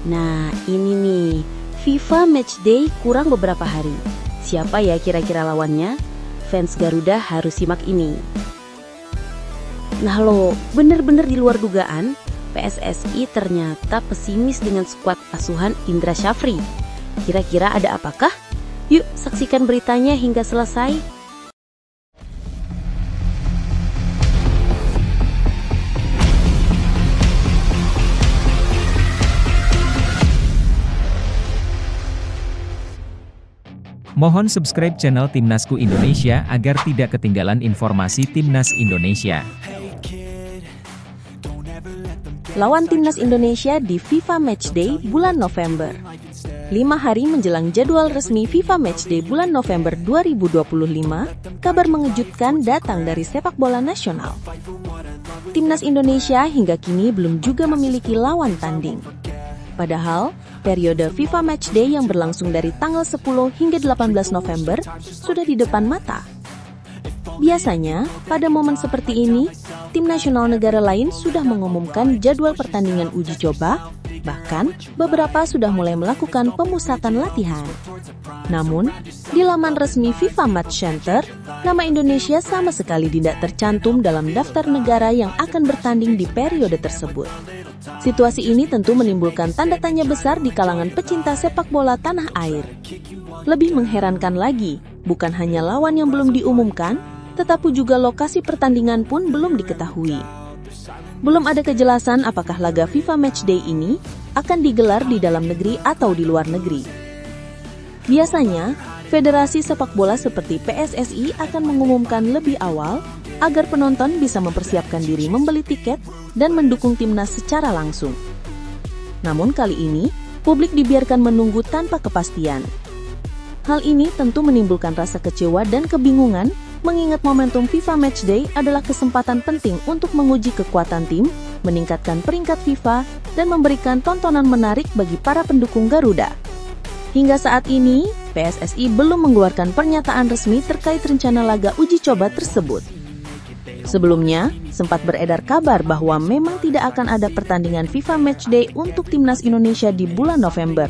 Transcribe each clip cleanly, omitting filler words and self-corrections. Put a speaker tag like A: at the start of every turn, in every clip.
A: Nah, ini nih, FIFA Matchday kurang beberapa hari. Siapa ya kira-kira lawannya? Fans Garuda harus simak ini. Nah lo, bener-bener di luar dugaan, PSSI ternyata pesimis dengan skuad asuhan Indra Syafri. Kira-kira ada apakah? Yuk saksikan beritanya hingga selesai.
B: Mohon subscribe channel Timnasku Indonesia agar tidak ketinggalan informasi Timnas Indonesia.
A: Lawan Timnas Indonesia di FIFA Matchday bulan November. 5 hari menjelang jadwal resmi FIFA Matchday bulan November 2025, kabar mengejutkan datang dari sepak bola nasional. Timnas Indonesia hingga kini belum juga memiliki lawan tanding. Padahal, periode FIFA Matchday yang berlangsung dari tanggal 10 hingga 18 November sudah di depan mata. Biasanya, pada momen seperti ini, tim nasional negara lain sudah mengumumkan jadwal pertandingan uji coba, bahkan beberapa sudah mulai melakukan pemusatan latihan. Namun, di laman resmi FIFA Match Center, nama Indonesia sama sekali tidak tercantum dalam daftar negara yang akan bertanding di periode tersebut. Situasi ini tentu menimbulkan tanda tanya besar di kalangan pecinta sepak bola tanah air. Lebih mengherankan lagi, bukan hanya lawan yang belum diumumkan, tetapi juga lokasi pertandingan pun belum diketahui. Belum ada kejelasan apakah laga FIFA Matchday ini akan digelar di dalam negeri atau di luar negeri. Biasanya, federasi sepak bola seperti PSSI akan mengumumkan lebih awal agar penonton bisa mempersiapkan diri membeli tiket dan mendukung timnas secara langsung. Namun kali ini, publik dibiarkan menunggu tanpa kepastian. Hal ini tentu menimbulkan rasa kecewa dan kebingungan, mengingat momentum FIFA Matchday adalah kesempatan penting untuk menguji kekuatan tim, meningkatkan peringkat FIFA, dan memberikan tontonan menarik bagi para pendukung Garuda. Hingga saat ini, PSSI belum mengeluarkan pernyataan resmi terkait rencana laga uji coba tersebut. Sebelumnya, sempat beredar kabar bahwa memang tidak akan ada pertandingan FIFA Matchday untuk Timnas Indonesia di bulan November.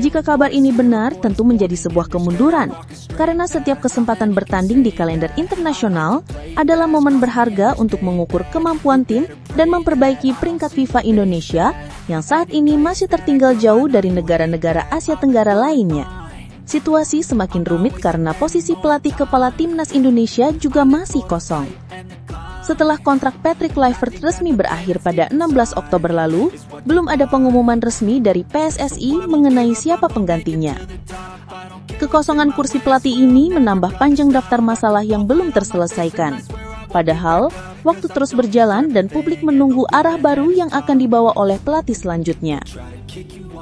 A: Jika kabar ini benar, tentu menjadi sebuah kemunduran, karena setiap kesempatan bertanding di kalender internasional adalah momen berharga untuk mengukur kemampuan tim dan memperbaiki peringkat FIFA Indonesia yang saat ini masih tertinggal jauh dari negara-negara Asia Tenggara lainnya. Situasi semakin rumit karena posisi pelatih kepala Timnas Indonesia juga masih kosong. Setelah kontrak Patrick Kluivert resmi berakhir pada 16 Oktober lalu, belum ada pengumuman resmi dari PSSI mengenai siapa penggantinya. Kekosongan kursi pelatih ini menambah panjang daftar masalah yang belum terselesaikan. Padahal, waktu terus berjalan dan publik menunggu arah baru yang akan dibawa oleh pelatih selanjutnya.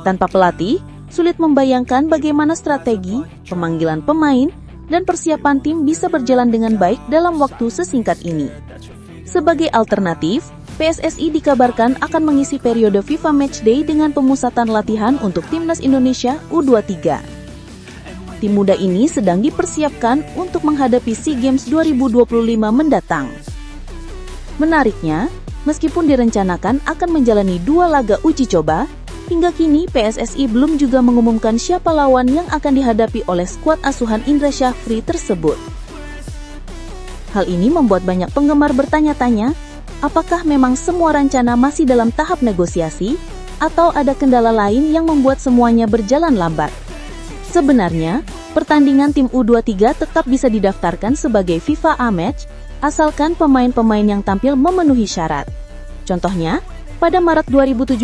A: Tanpa pelatih, sulit membayangkan bagaimana strategi, pemanggilan pemain, dan persiapan tim bisa berjalan dengan baik dalam waktu sesingkat ini. Sebagai alternatif, PSSI dikabarkan akan mengisi periode FIFA Matchday dengan pemusatan latihan untuk Timnas Indonesia U23. Tim muda ini sedang dipersiapkan untuk menghadapi SEA Games 2025 mendatang. Menariknya, meskipun direncanakan akan menjalani 2 laga uji coba, hingga kini PSSI belum juga mengumumkan siapa lawan yang akan dihadapi oleh skuad asuhan Indra Syafri tersebut. Hal ini membuat banyak penggemar bertanya-tanya, apakah memang semua rencana masih dalam tahap negosiasi, atau ada kendala lain yang membuat semuanya berjalan lambat. Sebenarnya, pertandingan tim U23 tetap bisa didaftarkan sebagai FIFA A-Match, asalkan pemain-pemain yang tampil memenuhi syarat. Contohnya, pada Maret 2017,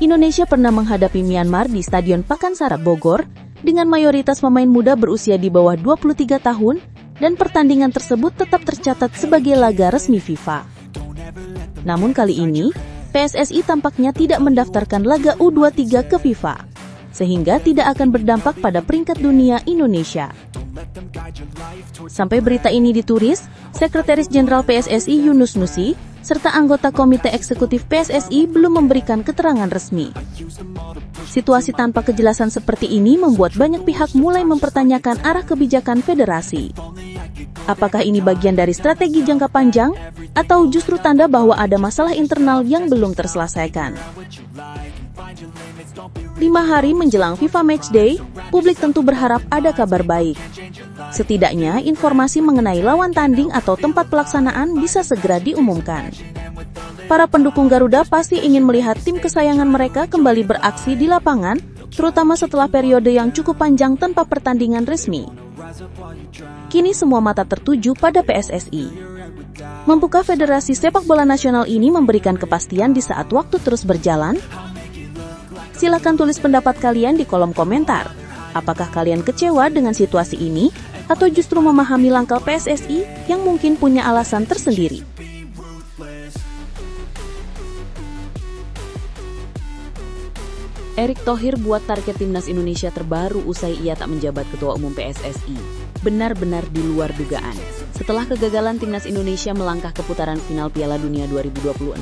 A: Indonesia pernah menghadapi Myanmar di Stadion Pakansari Bogor dengan mayoritas pemain muda berusia di bawah 23 tahun dan pertandingan tersebut tetap tercatat sebagai laga resmi FIFA. Namun kali ini, PSSI tampaknya tidak mendaftarkan laga U23 ke FIFA, sehingga tidak akan berdampak pada peringkat dunia Indonesia. Sampai berita ini ditulis, Sekretaris Jenderal PSSI Yunus Nusi serta anggota Komite Eksekutif PSSI belum memberikan keterangan resmi. Situasi tanpa kejelasan seperti ini membuat banyak pihak mulai mempertanyakan arah kebijakan federasi. Apakah ini bagian dari strategi jangka panjang, atau justru tanda bahwa ada masalah internal yang belum terselesaikan? 5 hari menjelang FIFA Matchday, publik tentu berharap ada kabar baik. Setidaknya, informasi mengenai lawan tanding atau tempat pelaksanaan bisa segera diumumkan. Para pendukung Garuda pasti ingin melihat tim kesayangan mereka kembali beraksi di lapangan, terutama setelah periode yang cukup panjang tanpa pertandingan resmi. Kini semua mata tertuju pada PSSI. Mampukah Federasi Sepak Bola Nasional ini memberikan kepastian di saat waktu terus berjalan? Silakan tulis pendapat kalian di kolom komentar. Apakah kalian kecewa dengan situasi ini, atau justru memahami langkah PSSI yang mungkin punya alasan tersendiri? Erick Thohir buat target timnas Indonesia terbaru usai ia tak menjabat Ketua Umum PSSI. Benar-benar di luar dugaan. Setelah kegagalan timnas Indonesia melangkah ke putaran final Piala Dunia 2026,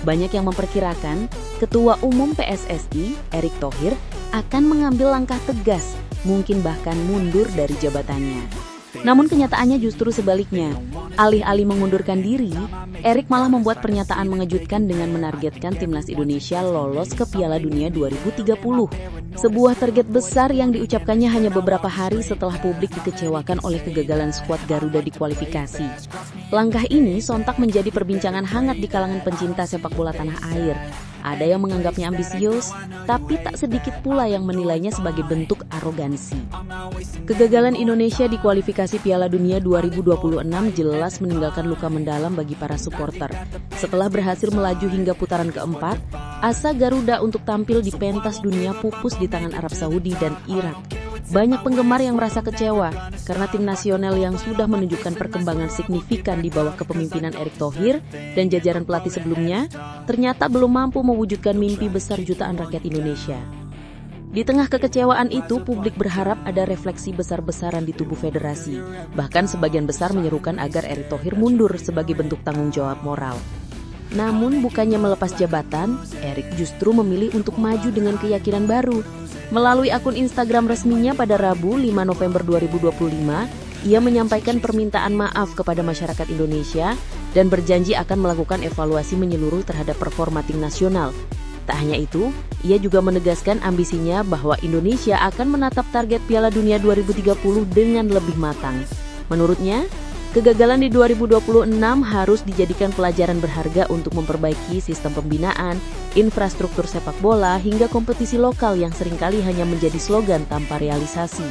A: banyak yang memperkirakan Ketua Umum PSSI, Erick Thohir, akan mengambil langkah tegas, mungkin bahkan mundur dari jabatannya. Namun kenyataannya justru sebaliknya. Alih-alih mengundurkan diri, Erick malah membuat pernyataan mengejutkan dengan menargetkan timnas Indonesia lolos ke Piala Dunia 2030. Sebuah target besar yang diucapkannya hanya beberapa hari setelah publik dikecewakan oleh kegagalan skuad Garuda di kualifikasi. Langkah ini sontak menjadi perbincangan hangat di kalangan pencinta sepak bola tanah air. Ada yang menganggapnya ambisius, tapi tak sedikit pula yang menilainya sebagai bentuk arogansi. Kegagalan Indonesia di kualifikasi Piala Dunia 2026 jelas meninggalkan luka mendalam bagi para supporter. Setelah berhasil melaju hingga putaran keempat, asa Garuda untuk tampil di pentas dunia pupus di tangan Arab Saudi dan Irak. Banyak penggemar yang merasa kecewa karena tim nasional yang sudah menunjukkan perkembangan signifikan di bawah kepemimpinan Erick Thohir dan jajaran pelatih sebelumnya ternyata belum mampu mewujudkan mimpi besar jutaan rakyat Indonesia. Di tengah kekecewaan itu, publik berharap ada refleksi besar-besaran di tubuh federasi. Bahkan sebagian besar menyerukan agar Erick Thohir mundur sebagai bentuk tanggung jawab moral. Namun bukannya melepas jabatan, Erick justru memilih untuk maju dengan keyakinan baru. Melalui akun Instagram resminya pada Rabu 5 November 2025, ia menyampaikan permintaan maaf kepada masyarakat Indonesia dan berjanji akan melakukan evaluasi menyeluruh terhadap performa tim nasional. Tak hanya itu, ia juga menegaskan ambisinya bahwa Indonesia akan menatap target Piala Dunia 2030 dengan lebih matang. Menurutnya, kegagalan di 2026 harus dijadikan pelajaran berharga untuk memperbaiki sistem pembinaan, infrastruktur sepak bola, hingga kompetisi lokal yang seringkali hanya menjadi slogan tanpa realisasi.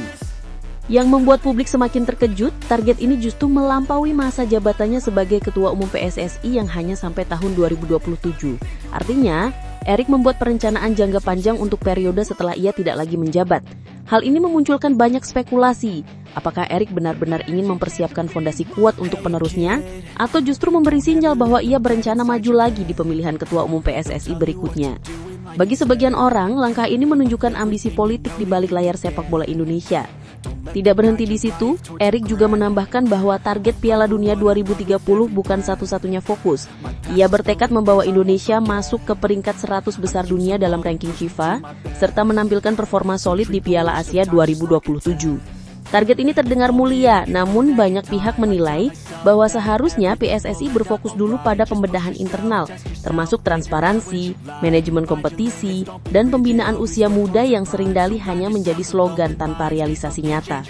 A: Yang membuat publik semakin terkejut, target ini justru melampaui masa jabatannya sebagai Ketua Umum PSSI yang hanya sampai tahun 2027. Artinya, Erick membuat perencanaan jangka panjang untuk periode setelah ia tidak lagi menjabat. Hal ini memunculkan banyak spekulasi. Apakah Erick benar-benar ingin mempersiapkan fondasi kuat untuk penerusnya, atau justru memberi sinyal bahwa ia berencana maju lagi di pemilihan Ketua Umum PSSI berikutnya? Bagi sebagian orang, langkah ini menunjukkan ambisi politik di balik layar sepak bola Indonesia. Tidak berhenti di situ, Erick juga menambahkan bahwa target Piala Dunia 2030 bukan satu-satunya fokus. Ia bertekad membawa Indonesia masuk ke peringkat 100 besar dunia dalam ranking FIFA, serta menampilkan performa solid di Piala Asia 2027. Target ini terdengar mulia, namun banyak pihak menilai bahwa seharusnya PSSI berfokus dulu pada pembedahan internal, termasuk transparansi, manajemen kompetisi, dan pembinaan usia muda yang seringkali hanya menjadi slogan tanpa realisasi nyata.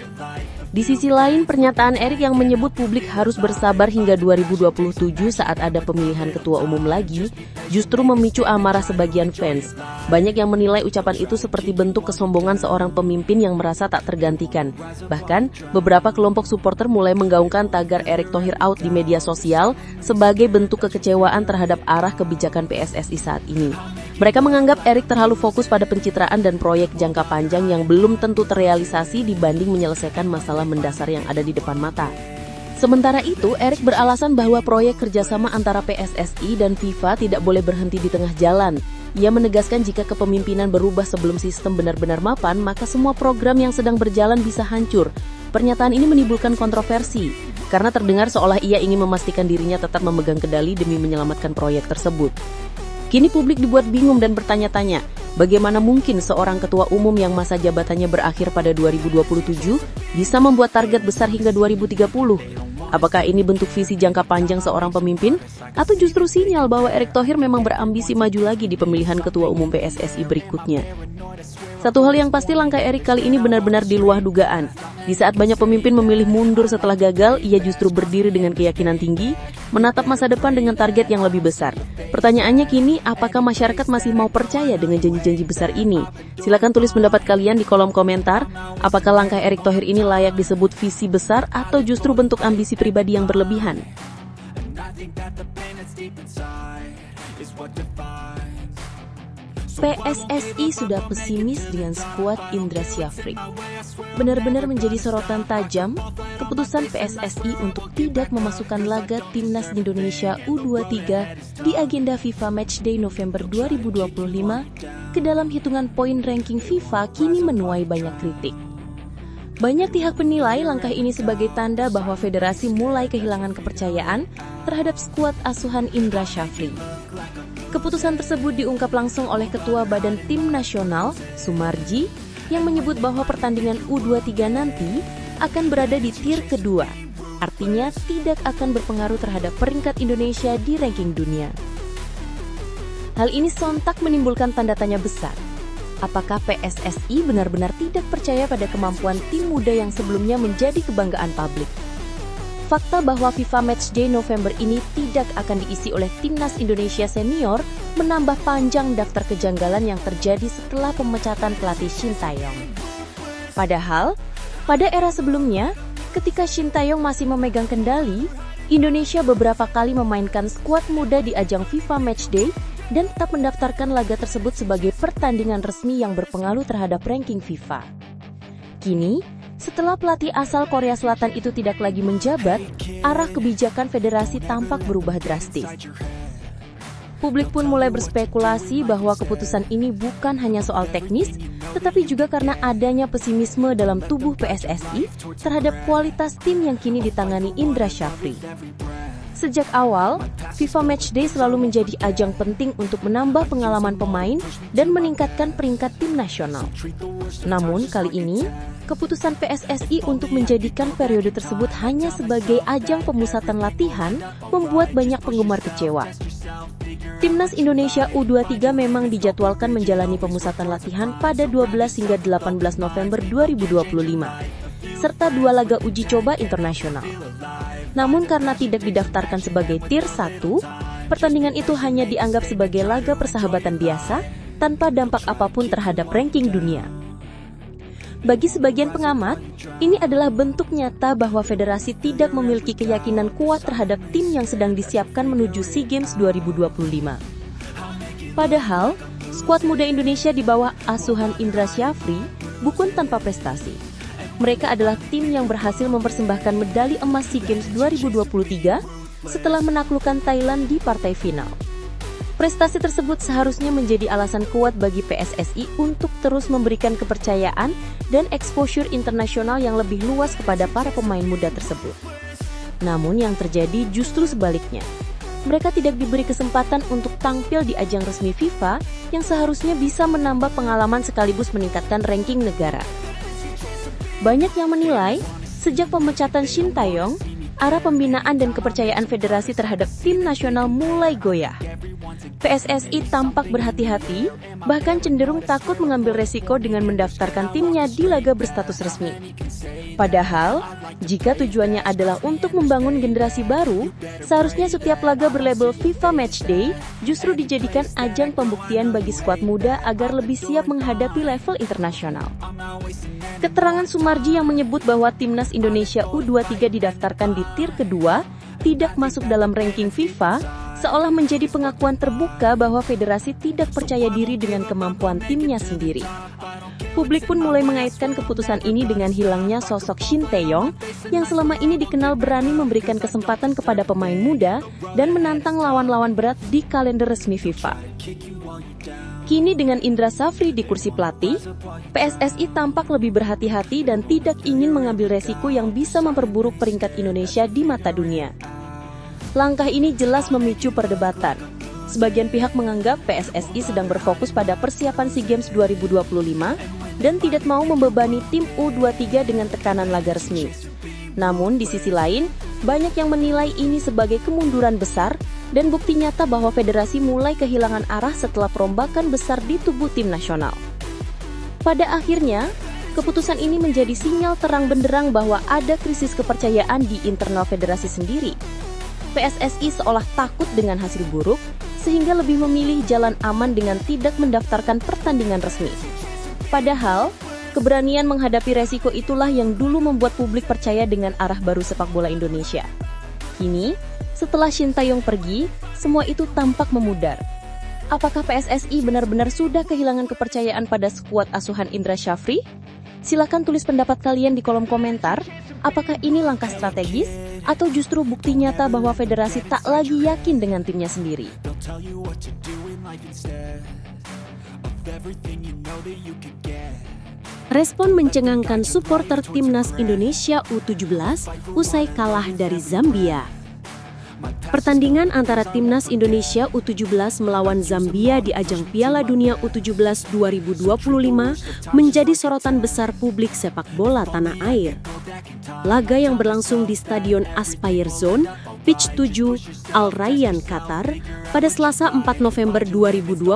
A: Di sisi lain, pernyataan Erick yang menyebut publik harus bersabar hingga 2027 saat ada pemilihan ketua umum lagi, justru memicu amarah sebagian fans. Banyak yang menilai ucapan itu seperti bentuk kesombongan seorang pemimpin yang merasa tak tergantikan. Bahkan, beberapa kelompok supporter mulai menggaungkan tagar Erick Thohir out di media sosial sebagai bentuk kekecewaan terhadap arah kebijakan PSSI saat ini. Mereka menganggap Erick terlalu fokus pada pencitraan dan proyek jangka panjang yang belum tentu terrealisasi dibanding menyelesaikan masalah mendasar yang ada di depan mata. Sementara itu, Erick beralasan bahwa proyek kerjasama antara PSSI dan FIFA tidak boleh berhenti di tengah jalan. Ia menegaskan jika kepemimpinan berubah sebelum sistem benar-benar mapan, maka semua program yang sedang berjalan bisa hancur. Pernyataan ini menimbulkan kontroversi, karena terdengar seolah ia ingin memastikan dirinya tetap memegang kendali demi menyelamatkan proyek tersebut. Kini publik dibuat bingung dan bertanya-tanya, bagaimana mungkin seorang ketua umum yang masa jabatannya berakhir pada 2027 bisa membuat target besar hingga 2030? Apakah ini bentuk visi jangka panjang seorang pemimpin? Atau justru sinyal bahwa Erick Thohir memang berambisi maju lagi di pemilihan Ketua Umum PSSI berikutnya? Satu hal yang pasti, langkah Erick kali ini benar-benar di luar dugaan. Di saat banyak pemimpin memilih mundur setelah gagal, ia justru berdiri dengan keyakinan tinggi, menatap masa depan dengan target yang lebih besar. Pertanyaannya kini, apakah masyarakat masih mau percaya dengan janji-janji besar ini? Silakan tulis pendapat kalian di kolom komentar. Apakah langkah Erick Thohir ini layak disebut visi besar atau justru bentuk ambisi pribadi yang berlebihan? PSSI sudah pesimis dengan skuad Indra Syafri. Benar-benar menjadi sorotan tajam keputusan PSSI untuk tidak memasukkan laga Timnas Indonesia U23 di agenda FIFA Matchday November 2025 ke dalam hitungan poin ranking FIFA kini menuai banyak kritik. Banyak pihak menilai langkah ini sebagai tanda bahwa federasi mulai kehilangan kepercayaan terhadap skuad asuhan Indra Syafri. Keputusan tersebut diungkap langsung oleh Ketua Badan Tim Nasional, Sumarji, yang menyebut bahwa pertandingan U23 nanti akan berada di tier kedua, artinya tidak akan berpengaruh terhadap peringkat Indonesia di ranking dunia. Hal ini sontak menimbulkan tanda tanya besar. Apakah PSSI benar-benar tidak percaya pada kemampuan tim muda yang sebelumnya menjadi kebanggaan publik? Fakta bahwa FIFA Matchday November ini tidak akan diisi oleh Timnas Indonesia Senior menambah panjang daftar kejanggalan yang terjadi setelah pemecatan pelatih Shin Tae-yong. Padahal, pada era sebelumnya, ketika Shin Tae-yong masih memegang kendali, Indonesia beberapa kali memainkan skuad muda di ajang FIFA Matchday dan tetap mendaftarkan laga tersebut sebagai pertandingan resmi yang berpengaruh terhadap ranking FIFA. Kini, setelah pelatih asal Korea Selatan itu tidak lagi menjabat, arah kebijakan federasi tampak berubah drastis. Publik pun mulai berspekulasi bahwa keputusan ini bukan hanya soal teknis, tetapi juga karena adanya pesimisme dalam tubuh PSSI terhadap kualitas tim yang kini ditangani Indra Syafri. Sejak awal, FIFA Matchday selalu menjadi ajang penting untuk menambah pengalaman pemain dan meningkatkan peringkat tim nasional. Namun kali ini, keputusan PSSI untuk menjadikan periode tersebut hanya sebagai ajang pemusatan latihan membuat banyak penggemar kecewa. Timnas Indonesia U23 memang dijadwalkan menjalani pemusatan latihan pada 12 hingga 18 November 2025, serta 2 laga uji coba internasional. Namun karena tidak didaftarkan sebagai tier 1, pertandingan itu hanya dianggap sebagai laga persahabatan biasa tanpa dampak apapun terhadap ranking dunia. Bagi sebagian pengamat, ini adalah bentuk nyata bahwa federasi tidak memiliki keyakinan kuat terhadap tim yang sedang disiapkan menuju SEA Games 2025. Padahal, skuad muda Indonesia di bawah asuhan Indra Syafri bukan tanpa prestasi. Mereka adalah tim yang berhasil mempersembahkan medali emas SEA Games 2023 setelah menaklukkan Thailand di partai final. Prestasi tersebut seharusnya menjadi alasan kuat bagi PSSI untuk terus memberikan kepercayaan dan exposure internasional yang lebih luas kepada para pemain muda tersebut. Namun yang terjadi justru sebaliknya. Mereka tidak diberi kesempatan untuk tampil di ajang resmi FIFA yang seharusnya bisa menambah pengalaman sekaligus meningkatkan ranking negara. Banyak yang menilai, sejak pemecatan Shin Tae-yong, arah pembinaan dan kepercayaan federasi terhadap tim nasional mulai goyah. PSSI tampak berhati-hati, bahkan cenderung takut mengambil resiko dengan mendaftarkan timnya di laga berstatus resmi. Padahal, jika tujuannya adalah untuk membangun generasi baru, seharusnya setiap laga berlabel FIFA Matchday justru dijadikan ajang pembuktian bagi skuad muda agar lebih siap menghadapi level internasional. Keterangan Sumarji yang menyebut bahwa Timnas Indonesia U23 didaftarkan di tier kedua tidak masuk dalam ranking FIFA seolah menjadi pengakuan terbuka bahwa federasi tidak percaya diri dengan kemampuan timnya sendiri. Publik pun mulai mengaitkan keputusan ini dengan hilangnya sosok Shin Tae-yong yang selama ini dikenal berani memberikan kesempatan kepada pemain muda dan menantang lawan-lawan berat di kalender resmi FIFA. Kini dengan Indra Syafri di kursi pelatih, PSSI tampak lebih berhati-hati dan tidak ingin mengambil resiko yang bisa memperburuk peringkat Indonesia di mata dunia. Langkah ini jelas memicu perdebatan. Sebagian pihak menganggap PSSI sedang berfokus pada persiapan SEA Games 2025 dan tidak mau membebani tim U23 dengan tekanan laga resmi. Namun di sisi lain, Banyak yang menilai ini sebagai kemunduran besar dan bukti nyata bahwa federasi mulai kehilangan arah setelah perombakan besar di tubuh tim nasional. Pada akhirnya, keputusan ini menjadi sinyal terang benderang bahwa ada krisis kepercayaan di internal federasi sendiri. PSSI seolah takut dengan hasil buruk, sehingga lebih memilih jalan aman dengan tidak mendaftarkan pertandingan resmi. Padahal, keberanian menghadapi resiko itulah yang dulu membuat publik percaya dengan arah baru sepak bola Indonesia. Kini, setelah Shin Tae-yong pergi, semua itu tampak memudar. Apakah PSSI benar-benar sudah kehilangan kepercayaan pada skuad asuhan Indra Syafri? Silakan tulis pendapat kalian di kolom komentar. Apakah ini langkah strategis atau justru bukti nyata bahwa federasi tak lagi yakin dengan timnya sendiri?
C: Respon mencengangkan supporter timnas Indonesia U17 usai kalah dari Zambia. Pertandingan antara timnas Indonesia U17 melawan Zambia di ajang Piala Dunia U17 2025 menjadi sorotan besar publik sepak bola tanah air. Laga yang berlangsung di Stadion Aspire Zone, Pitch 7, Al Rayyan, Qatar, pada Selasa 4 November 2025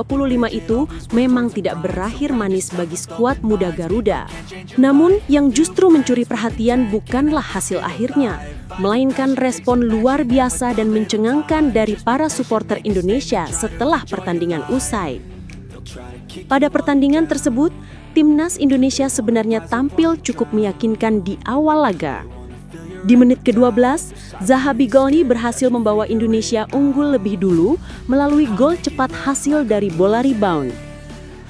C: itu memang tidak berakhir manis bagi skuad muda Garuda. Namun, yang justru mencuri perhatian bukanlah hasil akhirnya, melainkan respon luar biasa dan mencengangkan dari para supporter Indonesia setelah pertandingan usai. Pada pertandingan tersebut, timnas Indonesia sebenarnya tampil cukup meyakinkan di awal laga. Di menit ke-12, Zahabi Golni berhasil membawa Indonesia unggul lebih dulu melalui gol cepat hasil dari bola rebound.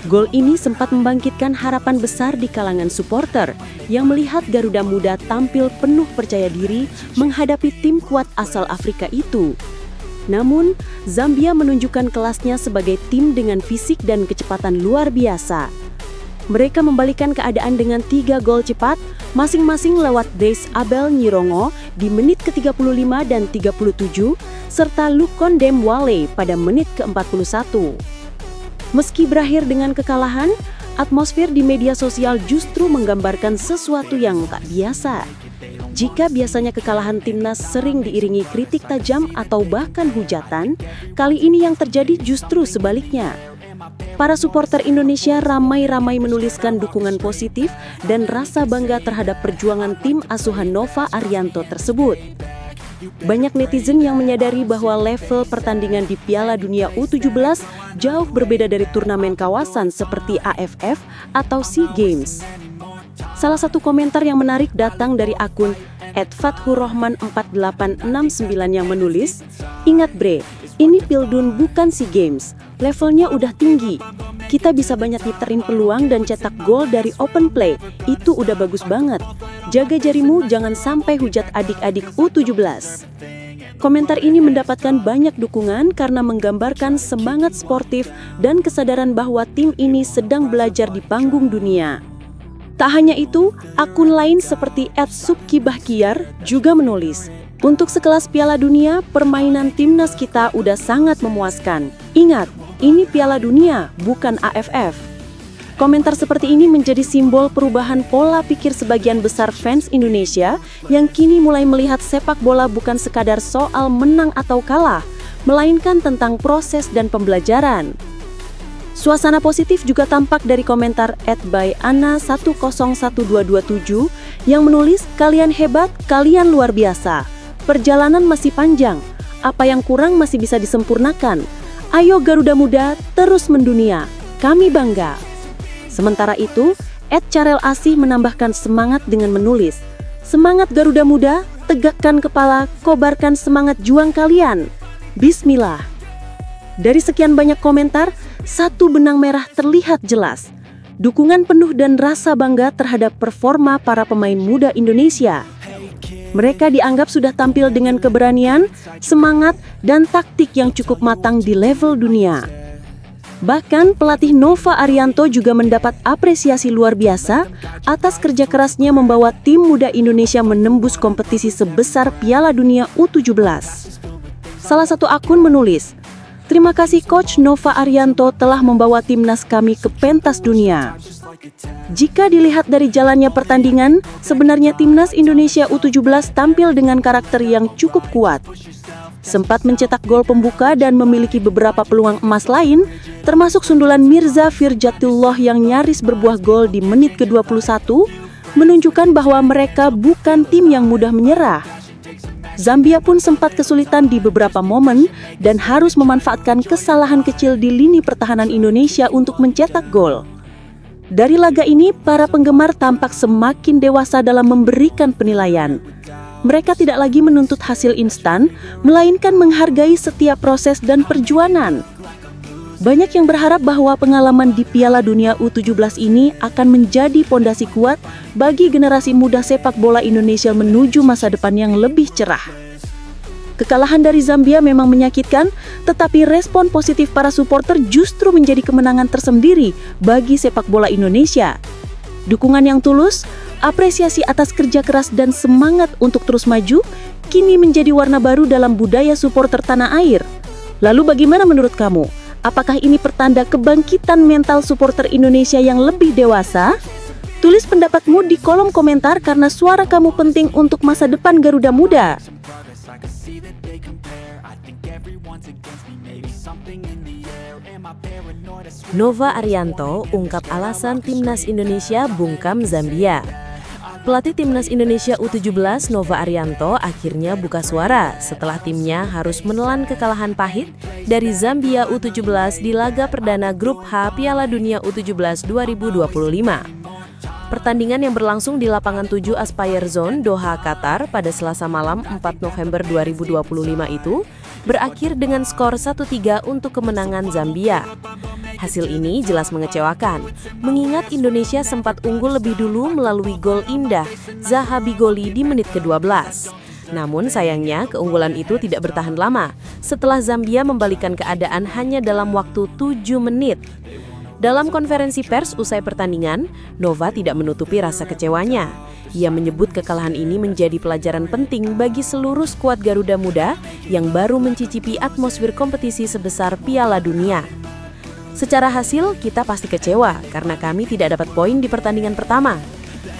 C: Gol ini sempat membangkitkan harapan besar di kalangan supporter yang melihat Garuda Muda tampil penuh percaya diri menghadapi tim kuat asal Afrika itu. Namun, Zambia menunjukkan kelasnya sebagai tim dengan fisik dan kecepatan luar biasa. Mereka membalikan keadaan dengan 3 gol cepat, masing-masing lewat Dace Abel Nyirongo di menit ke-35 dan 37, serta Lukon Demwale pada menit ke-41. Meski berakhir dengan kekalahan, atmosfer di media sosial justru menggambarkan sesuatu yang tak biasa. Jika biasanya kekalahan timnas sering diiringi kritik tajam atau bahkan hujatan, kali ini yang terjadi justru sebaliknya. Para supporter Indonesia ramai-ramai menuliskan dukungan positif dan rasa bangga terhadap perjuangan tim asuhan Nova Arianto tersebut. Banyak netizen yang menyadari bahwa level pertandingan di Piala Dunia U17 jauh berbeda dari turnamen kawasan seperti AFF atau SEA Games. Salah satu komentar yang menarik datang dari akun @fathurrohman4869 yang menulis, "Ingat bre, ini Pildun bukan SEA Games, levelnya udah tinggi. Kita bisa banyak nyiptain peluang dan cetak gol dari open play, itu udah bagus banget. Jaga jarimu jangan sampai hujat adik-adik U17. Komentar ini mendapatkan banyak dukungan karena menggambarkan semangat sportif dan kesadaran bahwa tim ini sedang belajar di panggung dunia. Tak hanya itu, akun lain seperti @subkibahkiar juga menulis, "Untuk sekelas Piala Dunia, permainan timnas kita udah sangat memuaskan. Ingat, ini Piala Dunia, bukan AFF." Komentar seperti ini menjadi simbol perubahan pola pikir sebagian besar fans Indonesia yang kini mulai melihat sepak bola bukan sekadar soal menang atau kalah, melainkan tentang proses dan pembelajaran. Suasana positif juga tampak dari komentar @byana101227 yang menulis, "Kalian hebat, kalian luar biasa. Perjalanan masih panjang, apa yang kurang masih bisa disempurnakan. Ayo Garuda Muda, terus mendunia, kami bangga." Sementara itu, @Carel Asih menambahkan semangat dengan menulis, "Semangat Garuda Muda, tegakkan kepala, kobarkan semangat juang kalian. Bismillah." Dari sekian banyak komentar, satu benang merah terlihat jelas. Dukungan penuh dan rasa bangga terhadap performa para pemain muda Indonesia. Mereka dianggap sudah tampil dengan keberanian, semangat, dan taktik yang cukup matang di level dunia. Bahkan pelatih Nova Arianto juga mendapat apresiasi luar biasa atas kerja kerasnya membawa tim muda Indonesia menembus kompetisi sebesar Piala Dunia U17. Salah satu akun menulis, Terima kasih Coach Nova Arianto telah membawa timnas kami ke pentas dunia. Jika dilihat dari jalannya pertandingan, sebenarnya timnas Indonesia U17 tampil dengan karakter yang cukup kuat. Sempat mencetak gol pembuka dan memiliki beberapa peluang emas lain, termasuk sundulan Mirza Firjatullah yang nyaris berbuah gol di menit ke-21, menunjukkan bahwa mereka bukan tim yang mudah menyerah. Zambia pun sempat kesulitan di beberapa momen dan harus memanfaatkan kesalahan kecil di lini pertahanan Indonesia untuk mencetak gol. Dari laga ini, para penggemar tampak semakin dewasa dalam memberikan penilaian. Mereka tidak lagi menuntut hasil instan, melainkan menghargai setiap proses dan perjuangan. Banyak yang berharap bahwa pengalaman di Piala Dunia U17 ini akan menjadi pondasi kuat bagi generasi muda sepak bola Indonesia menuju masa depan yang lebih cerah. Kekalahan dari Zambia memang menyakitkan, tetapi respon positif para supporter justru menjadi kemenangan tersendiri bagi sepak bola Indonesia. Dukungan yang tulus, apresiasi atas kerja keras dan semangat untuk terus maju, kini menjadi warna baru dalam budaya supporter tanah air. Lalu bagaimana menurut kamu? Apakah ini pertanda kebangkitan mental supporter Indonesia yang lebih dewasa? Tulis pendapatmu di kolom komentar karena suara kamu penting untuk masa depan Garuda Muda.
A: Nova Arianto ungkap alasan timnas Indonesia bungkam Zambia. Pelatih timnas Indonesia U17 Nova Arianto akhirnya buka suara setelah timnya harus menelan kekalahan pahit dari Zambia U17 di laga perdana Grup H Piala Dunia U17 2025. Pertandingan yang berlangsung di lapangan 7 Aspire Zone, Doha, Qatar pada Selasa malam 4 November 2025 itu berakhir dengan skor 1-3 untuk kemenangan Zambia. Hasil ini jelas mengecewakan, mengingat Indonesia sempat unggul lebih dulu melalui gol indah Zaha Bigoli di menit ke-12. Namun sayangnya keunggulan itu tidak bertahan lama setelah Zambia membalikan keadaan hanya dalam waktu 7 menit. Dalam konferensi pers usai pertandingan, Nova tidak menutupi rasa kecewanya. Ia menyebut kekalahan ini menjadi pelajaran penting bagi seluruh skuad Garuda Muda yang baru mencicipi atmosfer kompetisi sebesar Piala Dunia. Secara hasil, kita pasti kecewa karena kami tidak dapat poin di pertandingan pertama.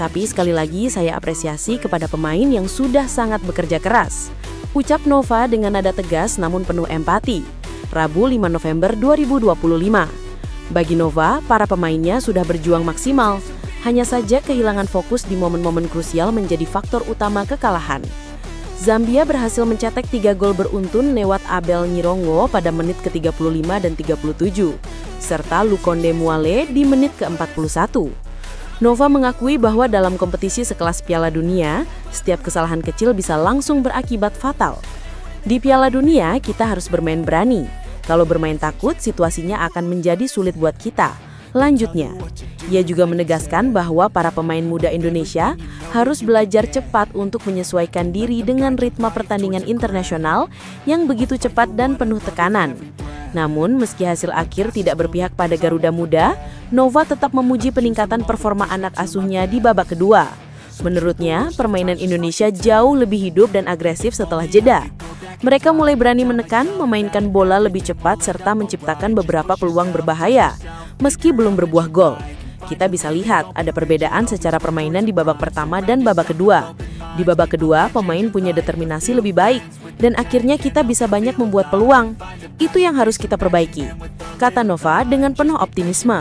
A: Tapi sekali lagi saya apresiasi kepada pemain yang sudah sangat bekerja keras. Ucap Nova dengan nada tegas namun penuh empati. Rabu 5 November 2025. Bagi Nova, para pemainnya sudah berjuang maksimal. Hanya saja kehilangan fokus di momen-momen krusial menjadi faktor utama kekalahan. Zambia berhasil mencetak 3 gol beruntun lewat Abel Nyirongo pada menit ke-35 dan 37, serta Lukonde Muale di menit ke-41. Nova mengakui bahwa dalam kompetisi sekelas Piala Dunia, setiap kesalahan kecil bisa langsung berakibat fatal. Di Piala Dunia, kita harus bermain berani. Kalau bermain takut, situasinya akan menjadi sulit buat kita. Lanjutnya, ia juga menegaskan bahwa para pemain muda Indonesia harus belajar cepat untuk menyesuaikan diri dengan ritme pertandingan internasional yang begitu cepat dan penuh tekanan. Namun, meski hasil akhir tidak berpihak pada Garuda Muda, Nova tetap memuji peningkatan performa anak asuhnya di babak kedua. Menurutnya, permainan Indonesia jauh lebih hidup dan agresif setelah jeda. Mereka mulai berani menekan, memainkan bola lebih cepat, serta menciptakan beberapa peluang berbahaya, meski belum berbuah gol. Kita bisa lihat ada perbedaan secara permainan di babak pertama dan babak kedua. Di babak kedua, pemain punya determinasi lebih baik, dan akhirnya kita bisa banyak membuat peluang. Itu yang harus kita perbaiki, kata Nova dengan penuh optimisme.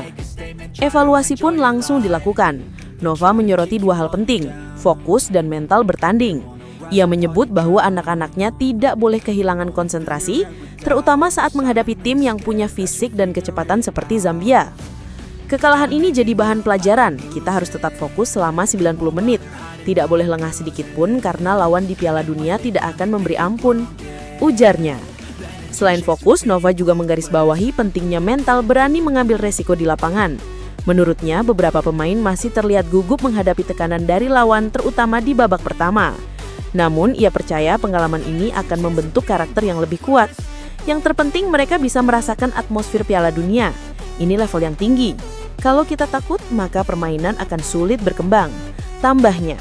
A: Evaluasi pun langsung dilakukan. Nova menyoroti 2 hal penting, fokus dan mental bertanding. Ia menyebut bahwa anak-anaknya tidak boleh kehilangan konsentrasi, terutama saat menghadapi tim yang punya fisik dan kecepatan seperti Zambia. Kekalahan ini jadi bahan pelajaran, kita harus tetap fokus selama 90 menit. Tidak boleh lengah sedikit pun karena lawan di Piala Dunia tidak akan memberi ampun, ujarnya. Selain fokus, Nova juga menggarisbawahi pentingnya mental berani mengambil resiko di lapangan. Menurutnya, beberapa pemain masih terlihat gugup menghadapi tekanan dari lawan, terutama di babak pertama. Namun, ia percaya pengalaman ini akan membentuk karakter yang lebih kuat. Yang terpenting, mereka bisa merasakan atmosfer Piala Dunia. Ini level yang tinggi. Kalau kita takut, maka permainan akan sulit berkembang, tambahnya.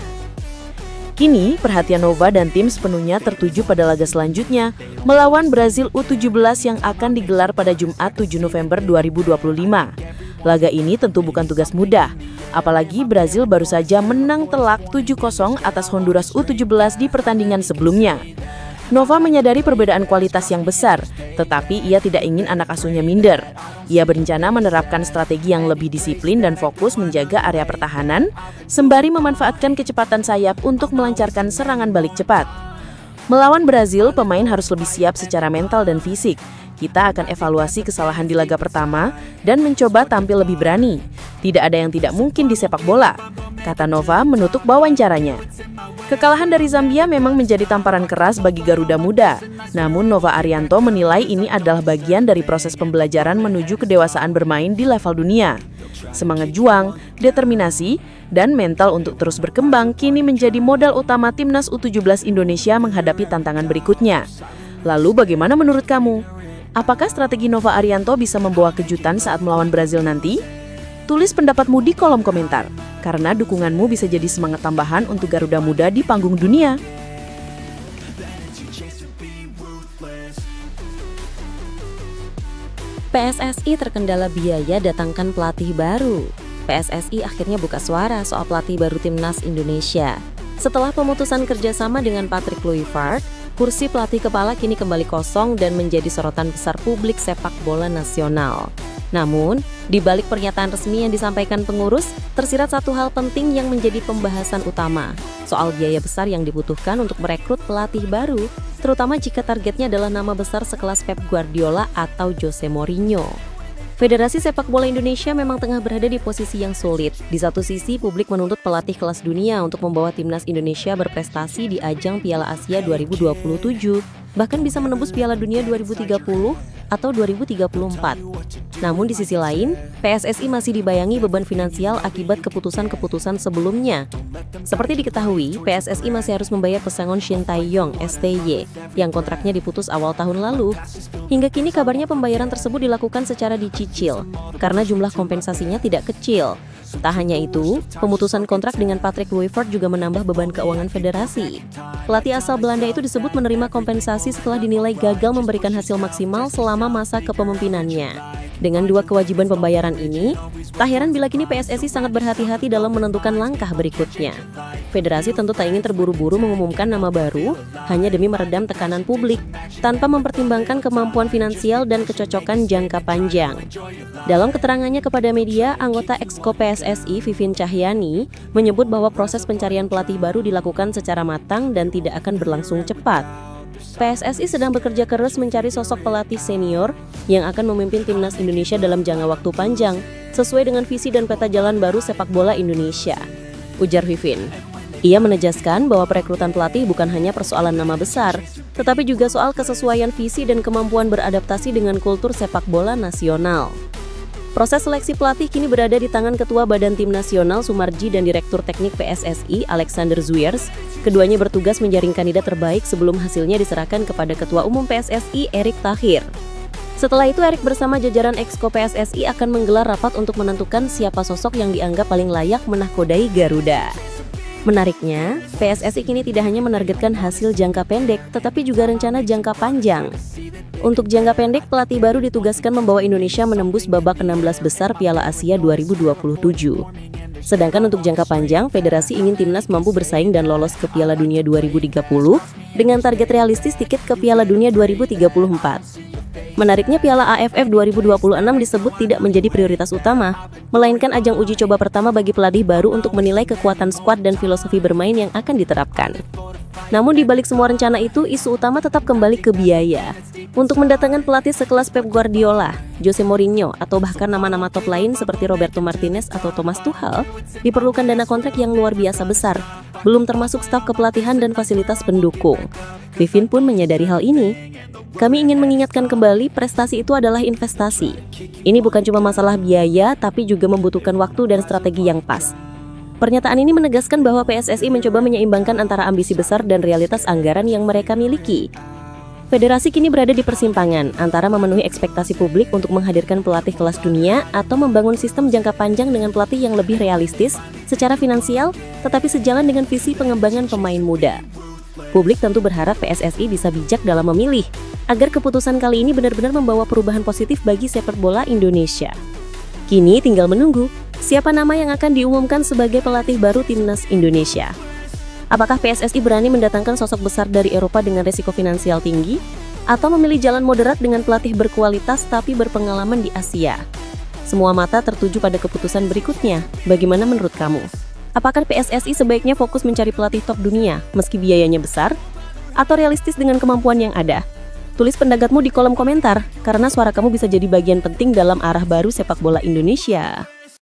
C: Kini, perhatian Nova dan tim sepenuhnya tertuju pada laga selanjutnya melawan Brazil U17 yang akan digelar pada Jumat 7 November 2025. Laga ini tentu bukan tugas mudah, apalagi Brazil baru saja menang telak 7-0 atas Honduras U17 di pertandingan sebelumnya. Nova menyadari perbedaan kualitas yang besar, tetapi ia tidak ingin anak asuhnya minder. Ia berencana menerapkan strategi yang lebih disiplin dan fokus menjaga area pertahanan, sembari memanfaatkan kecepatan sayap untuk melancarkan serangan balik cepat. Melawan Brazil, pemain harus lebih siap secara mental dan fisik. Kita akan evaluasi kesalahan di laga pertama dan mencoba tampil lebih berani. Tidak ada yang tidak mungkin di sepak bola, kata Nova menutup wawancaranya. Kekalahan dari Zambia memang menjadi tamparan keras bagi Garuda Muda. Namun Nova Arianto menilai ini adalah bagian dari proses pembelajaran menuju kedewasaan bermain di level dunia. Semangat juang, determinasi, dan mental untuk terus berkembang kini menjadi modal utama Timnas U17 Indonesia menghadapi tantangan berikutnya. Lalu bagaimana menurut kamu? Apakah strategi Nova Arianto bisa membawa kejutan saat melawan Brazil nanti? Tulis pendapatmu di kolom komentar, karena dukunganmu bisa jadi semangat tambahan untuk Garuda Muda di panggung dunia.
A: PSSI terkendala biaya datangkan pelatih baru. PSSI akhirnya buka suara soal pelatih baru Timnas Indonesia. Setelah pemutusan kerjasama dengan Patrick Kluivert, kursi pelatih kepala kini kembali kosong dan menjadi sorotan besar publik sepak bola nasional. Namun, di balik pernyataan resmi yang disampaikan pengurus, tersirat satu hal penting yang menjadi pembahasan utama, soal biaya besar yang dibutuhkan untuk merekrut pelatih baru, terutama jika targetnya adalah nama besar sekelas Pep Guardiola atau Jose Mourinho. Federasi Sepak Bola Indonesia memang tengah berada di posisi yang sulit. Di satu sisi, publik menuntut pelatih kelas dunia untuk membawa Timnas Indonesia berprestasi di ajang Piala Asia 2027, bahkan bisa menembus Piala Dunia 2030 atau 2034. Namun di sisi lain, PSSI masih dibayangi beban finansial akibat keputusan-keputusan sebelumnya. Seperti diketahui, PSSI masih harus membayar pesangon Shin Tae-yong (STY) yang kontraknya diputus awal tahun lalu. Hingga kini kabarnya pembayaran tersebut dilakukan secara dicicil, karena jumlah kompensasinya tidak kecil. Tak hanya itu, pemutusan kontrak dengan Patrick Kluivert juga menambah beban keuangan federasi. Pelatih asal Belanda itu disebut menerima kompensasi setelah dinilai gagal memberikan hasil maksimal selama masa kepemimpinannya. Dengan dua kewajiban pembayaran ini, tak heran bila kini PSSI sangat berhati-hati dalam menentukan langkah berikutnya. Federasi tentu tak ingin terburu-buru mengumumkan nama baru hanya demi meredam tekanan publik, tanpa mempertimbangkan kemampuan finansial dan kecocokan jangka panjang. Dalam keterangannya kepada media, anggota Exco PSSI Vivin Cahyani menyebut bahwa proses pencarian pelatih baru dilakukan secara matang dan tidak akan berlangsung cepat. PSSI sedang bekerja keras mencari sosok pelatih senior yang akan memimpin Timnas Indonesia dalam jangka waktu panjang, sesuai dengan visi dan peta jalan baru sepak bola Indonesia, ujar Vivin. Ia menegaskan bahwa perekrutan pelatih bukan hanya persoalan nama besar, tetapi juga soal kesesuaian visi dan kemampuan beradaptasi dengan kultur sepak bola nasional. Proses seleksi pelatih kini berada di tangan Ketua Badan Tim Nasional Sumarji dan Direktur Teknik PSSI Alexander Zwiers. Keduanya bertugas menjaring kandidat terbaik sebelum hasilnya diserahkan kepada Ketua Umum PSSI Erick Thohir. Setelah itu Erick bersama jajaran Exco PSSI akan menggelar rapat untuk menentukan siapa sosok yang dianggap paling layak menahkodai Garuda. Menariknya, PSSI kini tidak hanya menargetkan hasil jangka pendek, tetapi juga rencana jangka panjang. Untuk jangka pendek, pelatih baru ditugaskan membawa Indonesia menembus babak 16 besar Piala Asia 2027. Sedangkan untuk jangka panjang, federasi ingin Timnas mampu bersaing dan lolos ke Piala Dunia 2030 dengan target realistis tiket ke Piala Dunia 2034. Menariknya, Piala AFF 2026 disebut tidak menjadi prioritas utama, melainkan ajang uji coba pertama bagi pelatih baru untuk menilai kekuatan skuad dan filosofi bermain yang akan diterapkan. Namun di balik semua rencana itu, isu utama tetap kembali ke biaya. Untuk mendatangkan pelatih sekelas Pep Guardiola, Jose Mourinho, atau bahkan nama-nama top lain seperti Roberto Martinez atau Thomas Tuchel, diperlukan dana kontrak yang luar biasa besar, belum termasuk staf kepelatihan dan fasilitas pendukung. Vivin pun menyadari hal ini. Kami ingin mengingatkan kembali, prestasi itu adalah investasi. Ini bukan cuma masalah biaya, tapi juga membutuhkan waktu dan strategi yang pas. Pernyataan ini menegaskan bahwa PSSI mencoba menyeimbangkan antara ambisi besar dan realitas anggaran yang mereka miliki.
C: Federasi kini berada di persimpangan antara memenuhi ekspektasi publik untuk menghadirkan pelatih kelas dunia atau membangun sistem jangka panjang dengan pelatih yang lebih realistis secara finansial, tetapi sejalan dengan visi pengembangan pemain muda. Publik tentu berharap PSSI bisa bijak dalam memilih, agar keputusan kali ini benar-benar membawa perubahan positif bagi sepak bola Indonesia. Kini tinggal menunggu siapa nama yang akan diumumkan sebagai pelatih baru timnas Indonesia. Apakah PSSI berani mendatangkan sosok besar dari Eropa dengan resiko finansial tinggi? Atau memilih jalan moderat dengan pelatih berkualitas tapi berpengalaman di Asia? Semua mata tertuju pada keputusan berikutnya. Bagaimana menurut kamu? Apakah PSSI sebaiknya fokus mencari pelatih top dunia meski biayanya besar? Atau realistis dengan kemampuan yang ada? Tulis pendapatmu di kolom komentar, karena suara kamu bisa jadi bagian penting dalam arah baru sepak bola Indonesia.